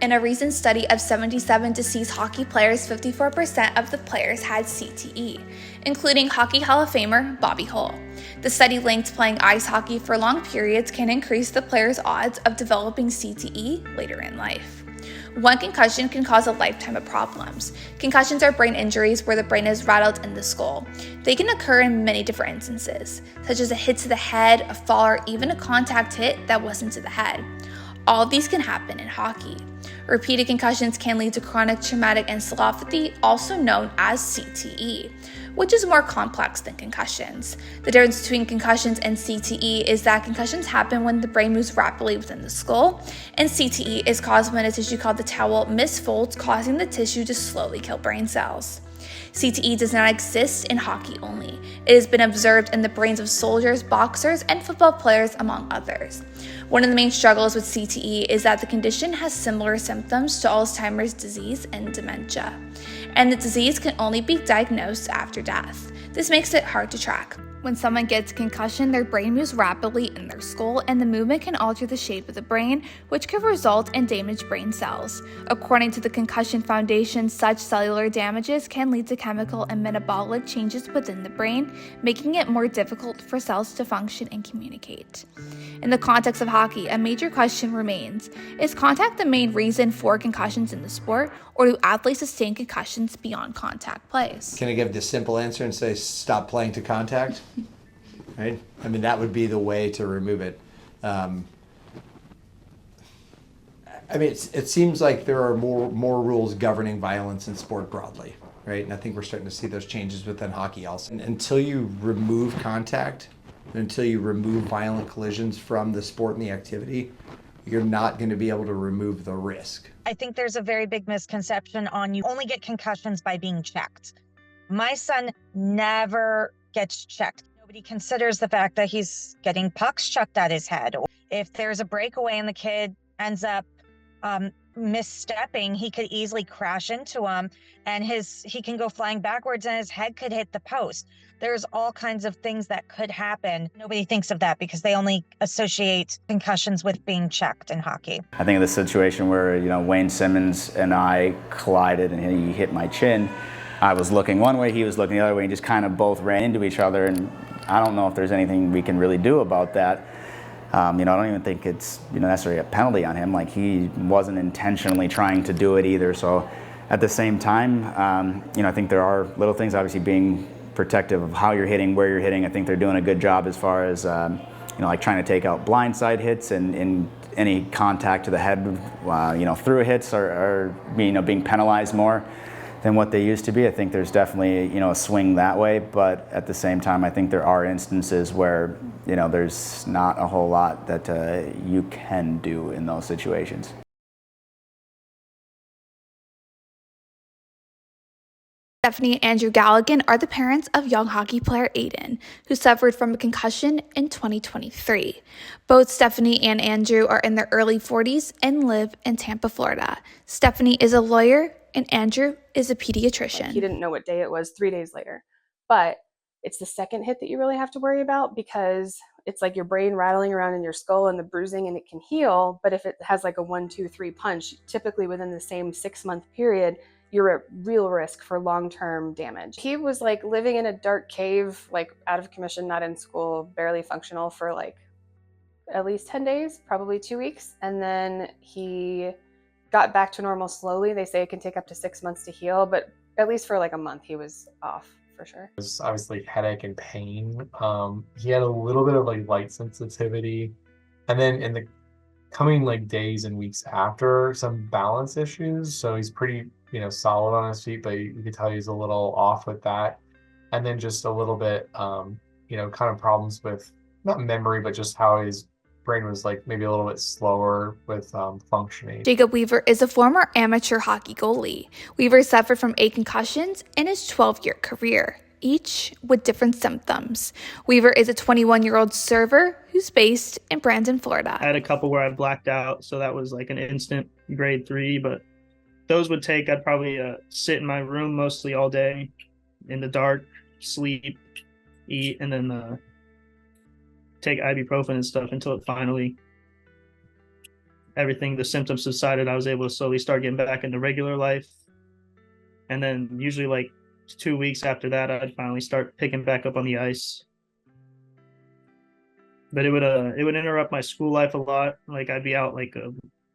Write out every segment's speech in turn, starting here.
In a recent study of 77 deceased hockey players, 54% of the players had CTE, including Hockey Hall of Famer Bobby Hull. The study linked playing ice hockey for long periods can increase the player's odds of developing CTE later in life. One concussion can cause a lifetime of problems. Concussions are brain injuries where the brain is rattled in the skull. They can occur in many different instances, such as a hit to the head, a fall, or even a contact hit that wasn't to the head. All of these can happen in hockey. Repeated concussions can lead to chronic traumatic encephalopathy, also known as CTE, which is more complex than concussions. The difference between concussions and CTE is that concussions happen when the brain moves rapidly within the skull, and CTE is caused when a tissue called the towel misfolds, causing the tissue to slowly kill brain cells. CTE does not exist in hockey only. It has been observed in the brains of soldiers, boxers, and football players, among others. One of the main struggles with CTE is that the condition has similar symptoms to Alzheimer's disease and dementia, and the disease can only be diagnosed after death. This makes it hard to track. When someone gets a concussion, their brain moves rapidly in their skull, and the movement can alter the shape of the brain, which could result in damaged brain cells. According to the Concussion Foundation, such cellular damages can lead to chemical and metabolic changes within the brain, making it more difficult for cells to function and communicate. In the context of hockey, a major question remains: is contact the main reason for concussions in the sport, or do athletes sustain concussions beyond contact plays? Can I give the simple answer and say stop playing to contact? Right? I mean, that would be the way to remove it. I mean, it seems like there are more rules governing violence in sport broadly, right? And I think we're starting to see those changes within hockey also. And until you remove contact, until you remove violent collisions from the sport and the activity, you're not going to be able to remove the risk. I think there's a very big misconception on you only get concussions by being checked. My son never gets checked. Nobody considers the fact that he's getting pucks chucked at his head. If there's a breakaway and the kid ends up misstepping, he could easily crash into him and he can go flying backwards and his head could hit the post. There's all kinds of things that could happen. Nobody thinks of that because they only associate concussions with being checked in hockey. I think of the situation where, Wayne Simmons and I collided and he hit my chin. I was looking one way, he was looking the other way, and just kind of both ran into each other, and I don't know if there's anything we can really do about that. I don't even think it's necessarily a penalty on him. Like, he wasn't intentionally trying to do it either. So at the same time, I think there are little things, obviously being protective of how you're hitting, where you're hitting. I think they're doing a good job as far as like trying to take out blindside hits and any contact to the head, through hits are being penalized more than what they used to be. I think there's definitely a swing that way, but at the same time, I think there are instances where there's not a whole lot that you can do in those situations. Stephanie and Andrew Galligan are the parents of young hockey player Aiden, who suffered from a concussion in 2023. Both Stephanie and Andrew are in their early 40s and live in Tampa, Florida. Stephanie is a lawyer and Andrew is a pediatrician. He didn't know what day it was 3 days later. But it's the second hit that you really have to worry about, because it's like your brain rattling around in your skull and the bruising, and it can heal. But if it has like a 1, 2, 3 punch, typically within the same 6-month period, you're at real risk for long-term damage. He was like living in a dark cave, like out of commission, not in school, barely functional for like at least 10 days, probably 2 weeks. And then he got back to normal slowly. They say it can take up to 6 months to heal, but at least for like a month, he was off for sure. It was obviously headache and pain. He had a little bit of like light sensitivity. And then in the coming like days and weeks after, some balance issues. So he's pretty, solid on his feet, but you could tell he's a little off with that. And then just a little bit, kind of problems with not memory, but just how his brain was like maybe a little bit slower with functioning. Jacob Weaver is a former amateur hockey goalie. Weaver suffered from 8 concussions in his 12-year career, each with different symptoms. Weaver is a 21-year-old server who's based in Brandon, Florida. I had a couple where I blacked out, so that was like an instant grade 3, but those would take, I'd probably sit in my room mostly all day in the dark, sleep, eat, and then take ibuprofen and stuff until it finally everything, the symptoms subsided, I was able to slowly start getting back into regular life. And then usually like 2 weeks after that, I'd finally start picking back up on the ice. But it would interrupt my school life a lot. Like I'd be out like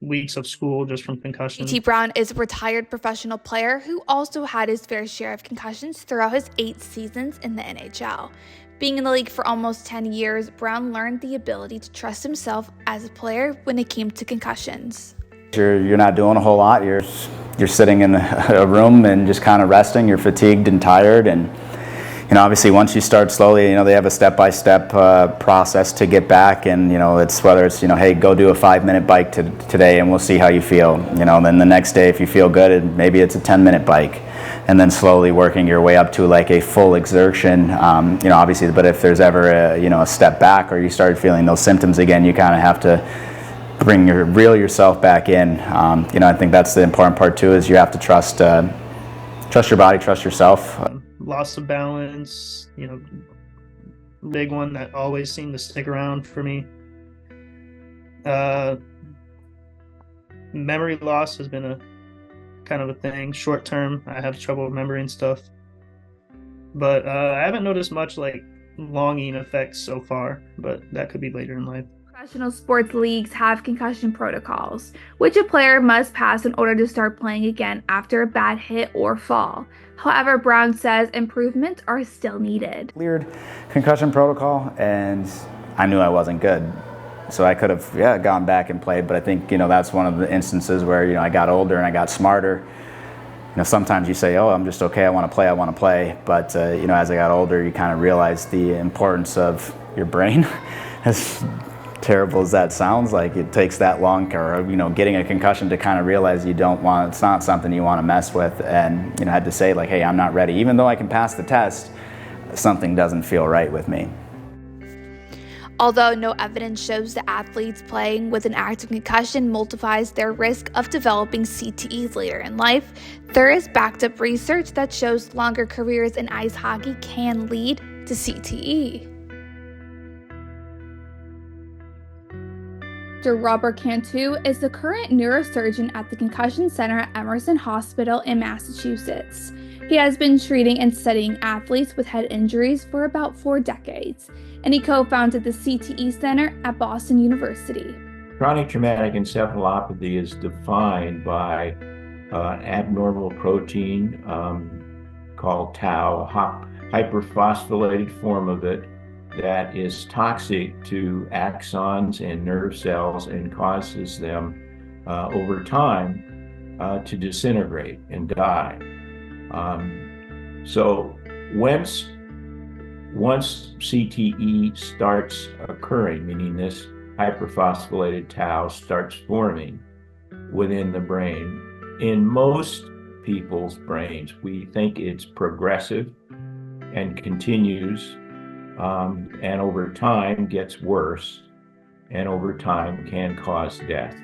weeks of school just from concussion. JT Brown is a retired professional player who also had his fair share of concussions throughout his 8 seasons in the NHL. Being in the league for almost 10 years, Brown learned the ability to trust himself as a player when it came to concussions. You're not doing a whole lot. You're sitting in a room and just kind of resting. You're fatigued and tired, and obviously once you start slowly, they have a step-by-step process to get back, and it's whether it's hey, go do a 5-minute bike today and we'll see how you feel. Then the next day if you feel good, maybe it's a 10-minute bike, and then slowly working your way up to like a full exertion. Obviously, but if there's ever a step back or you start feeling those symptoms again, you kind of have to reel yourself back in. I think that's the important part too, is you have to trust your body, trust yourself. Loss of balance, big one that always seemed to stick around for me. Memory loss has been a kind of a thing. Short term, I have trouble remembering stuff. But I haven't noticed much like longing effects so far, but that could be later in life. Professional sports leagues have concussion protocols, which a player must pass in order to start playing again after a bad hit or fall. However, Brown says improvements are still needed. Cleared concussion protocol, and I knew I wasn't good. So I could have gone back and played, but I think that's one of the instances where I got older and I got smarter. Sometimes you say, oh, I'm just okay, I want to play, but as I got older, you kind of realize the importance of your brain. As terrible as that sounds, like it takes that long, or getting a concussion to kind of realize it's not something you want to mess with, and I had to say like, hey, I'm not ready. Even though I can pass the test, something doesn't feel right with me. Although no evidence shows that athletes playing with an active concussion multiplies their risk of developing CTE later in life, there is backed up research that shows longer careers in ice hockey can lead to CTE. Dr. Robert Cantu is the current neurosurgeon at the Concussion Center at Emerson Hospital in Massachusetts. He has been treating and studying athletes with head injuries for about 4 decades, and he co-founded the CTE Center at Boston University. Chronic traumatic encephalopathy is defined by abnormal protein called tau, a hyperphosphorylated form of it, that is toxic to axons and nerve cells and causes them over time to disintegrate and die. So once CTE starts occurring, meaning this hyperphosphorylated tau starts forming within the brain, in most people's brains, we think it's progressive and continues, and over time gets worse, and over time can cause death.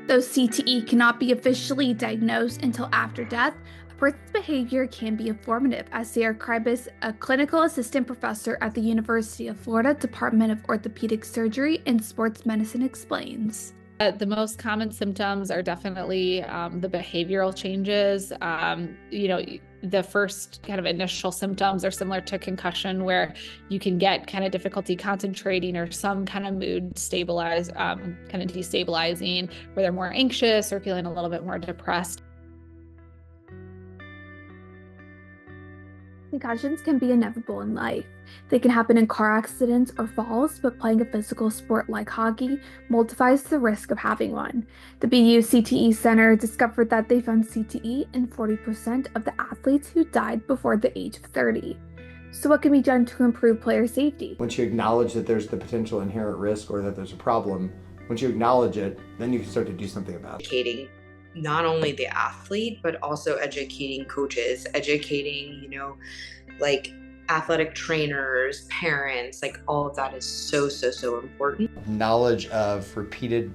Though CTE cannot be officially diagnosed until after death, a person's behavior can be informative, as Sarah Kribis, a clinical assistant professor at the University of Florida Department of Orthopedic Surgery and Sports Medicine, explains. The most common symptoms are definitely the behavioral changes. The first kind of initial symptoms are similar to concussion, where you can get kind of difficulty concentrating or some kind of mood kind of destabilizing, where they're more anxious or feeling a little bit more depressed. Concussions can be inevitable in life. They can happen in car accidents or falls, but playing a physical sport like hockey multiplies the risk of having one. The BU CTE Center discovered that they found CTE in 40% of the athletes who died before the age of 30. So what can be done to improve player safety? Once you acknowledge that there's the potential inherent risk or that there's a problem, once you acknowledge it, then you can start to do something about it. Educating not only the athlete, but also educating coaches, educating, like athletic trainers, parents, like all of that is so important. Knowledge of repeated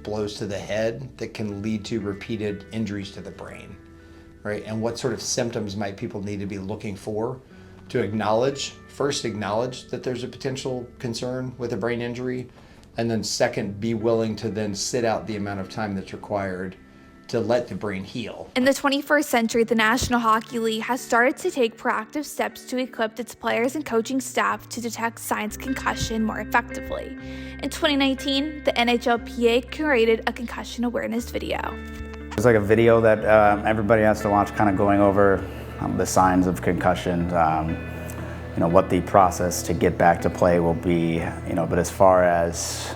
blows to the head that can lead to repeated injuries to the brain, right? And what sort of symptoms might people need to be looking for to first acknowledge that there's a potential concern with a brain injury, And then second, be willing to then sit out the amount of time that's required to let the brain heal. In the 21st century, the National Hockey League has started to take proactive steps to equip its players and coaching staff to detect signs of concussion more effectively. In 2019, the NHLPA created a concussion awareness video. It's like a video that everybody has to watch, kind of going over the signs of concussion, what the process to get back to play will be, but as far as,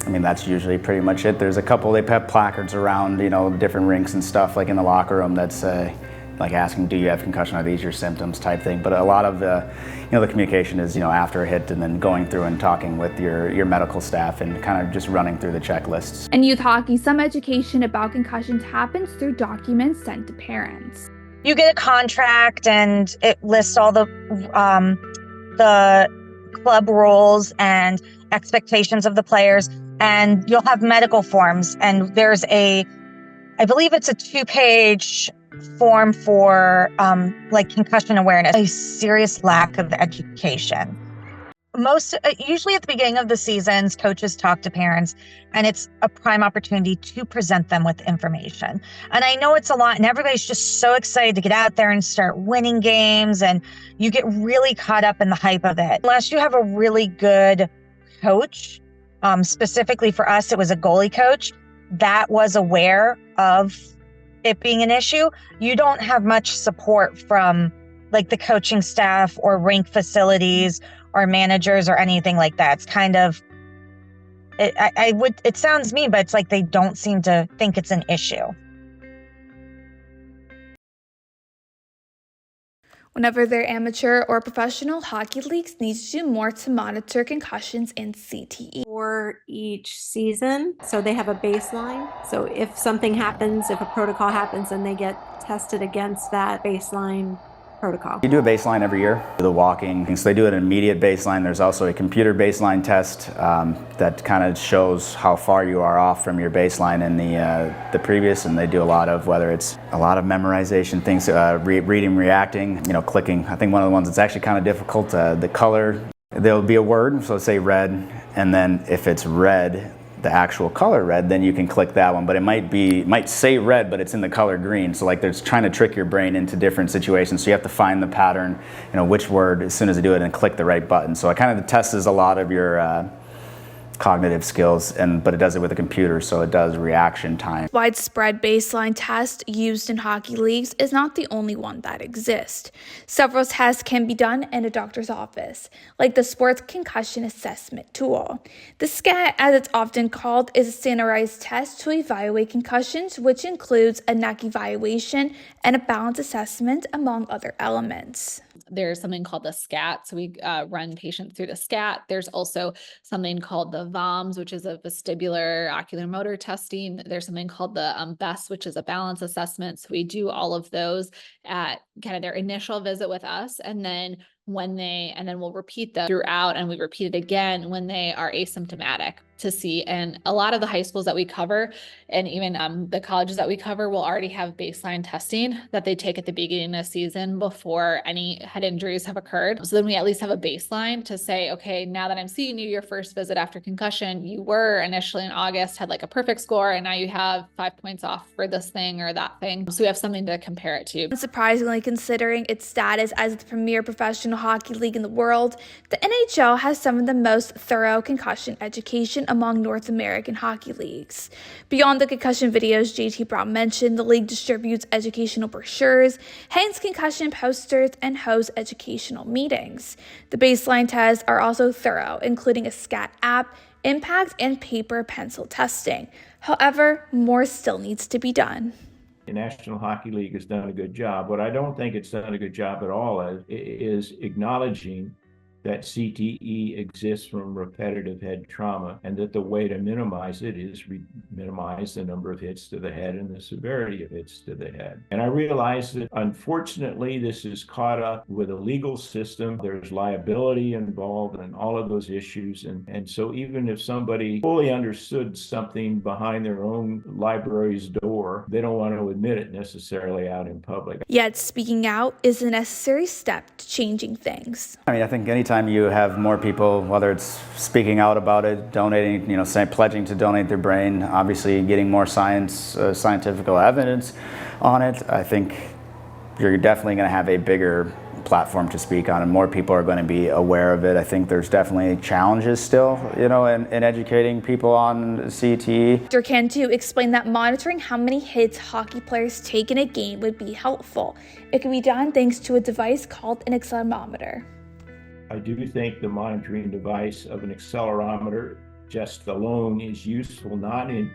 that's usually pretty much it. There's a couple, they have placards around, different rinks and stuff, like in the locker room that's like asking, do you have concussion? Are these your symptoms type thing? But a lot of the communication is, after a hit and then going through and talking with your medical staff and kind of just running through the checklists. In youth hockey, some education about concussions happens through documents sent to parents. You get a contract and it lists all the club rules and expectations of the players, and you'll have medical forms, and there's I believe it's a 2-page form for concussion awareness. A serious lack of education. Usually at the beginning of the seasons, coaches talk to parents, and it's a prime opportunity to present them with information. And I know it's a lot, and everybody's just so excited to get out there and start winning games, and you get really caught up in the hype of it. Unless you have a really good coach, specifically for us, it was a goalie coach that was aware of it being an issue. You don't have much support from the coaching staff or rink facilities or managers or anything like that. It's kind of, it sounds mean, but it's like they don't seem to think it's an issue. Whenever they're amateur or professional, hockey leagues need to do more to monitor concussions in CTE. For each season, so they have a baseline. So if something happens, if a protocol happens, then they get tested against that baseline protocol. You do a baseline every year, the walking, so they do an immediate baseline. There's also a computer baseline test that kind of shows how far you are off from your baseline in the previous, and they do a lot of, whether it's a lot of memorization things, reading, reacting, clicking. I think one of the ones that's actually kind of difficult, the color, there'll be a word, so let's say red, and then if it's red, the actual color red, then you can click that one, but it might say red, but it's in the color green. So they're trying to trick your brain into different situations. So you have to find the pattern, which word as soon as you do it, and click the right button. So it kind of tests a lot of your cognitive skills, but it does it with a computer, so it does reaction time. Widespread baseline test used in hockey leagues is not the only one that exists. Several tests can be done in a doctor's office, like the Sports Concussion Assessment Tool. The SCAT, as it's often called, is a standardized test to evaluate concussions, which includes a neck evaluation and a balance assessment, among other elements. There's something called the SCAT, so we run patients through the SCAT. There's also something called the VOMS, which is a vestibular ocular motor testing. There's something called the BESS, which is a balance assessment. So we do all of those at kind of their initial visit with us, and then we'll repeat them throughout, and we repeat it again when they are asymptomatic to see. And a lot of the high schools that we cover, and even the colleges that we cover, will already have baseline testing that they take at the beginning of the season before any head injuries have occurred. So then we at least have a baseline to say, okay, now that I'm seeing you your first visit after concussion, you were initially in August, had like a perfect score, and now you have 5 points off for this thing or that thing. So we have something to compare it to. Surprisingly, considering its status as the premier professional hockey league in the world, the NHL has some of the most thorough concussion education among North American hockey leagues. Beyond the concussion videos JT Brown mentioned, the league distributes educational brochures, hangs concussion posters, and hosts educational meetings. The baseline tests are also thorough, including a SCAT app, impact, and paper pencil testing. However, more still needs to be done. The National Hockey League has done a good job. What I don't think it's done a good job at all is acknowledging that CTE exists from repetitive head trauma, and that the way to minimize it is minimize the number of hits to the head and the severity of hits to the head. And I realize that unfortunately this is caught up with a legal system. There's liability involved and all of those issues. And so even if somebody fully understood something behind their own library's door, they don't want to admit it necessarily out in public. Yet speaking out is a necessary step to changing things. I think anytime anytime you have more people, whether it's speaking out about it, donating, pledging to donate their brain, obviously getting more scientific evidence on it, I think you're definitely going to have a bigger platform to speak on, and more people are going to be aware of it. I think there's definitely challenges still, in educating people on CTE. Dr. Cantu explained that monitoring how many hits hockey players take in a game would be helpful. It can be done thanks to a device called an accelerometer. I do think the monitoring device of an accelerometer just alone is useful, not in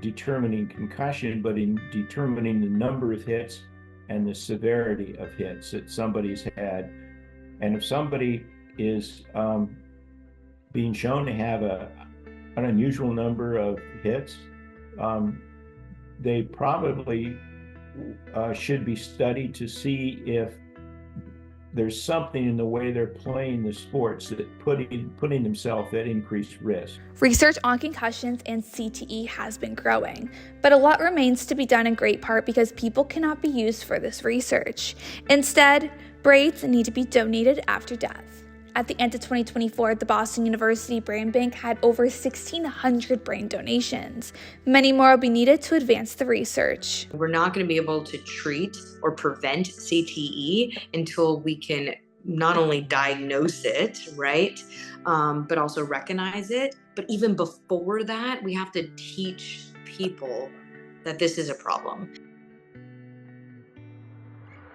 determining concussion, but in determining the number of hits and the severity of hits that somebody's had. And if somebody is being shown to have an unusual number of hits, they probably should be studied to see if there's something in the way they're playing the sports that putting themselves at increased risk. Research on concussions and CTE has been growing, but a lot remains to be done in great part because people cannot be used for this research. Instead, brains need to be donated after death. At the end of 2024, the Boston University Brain Bank had over 1,600 brain donations. Many more will be needed to advance the research. We're not going to be able to treat or prevent CTE until we can not only diagnose it, right, but also recognize it. But even before that, we have to teach people that this is a problem.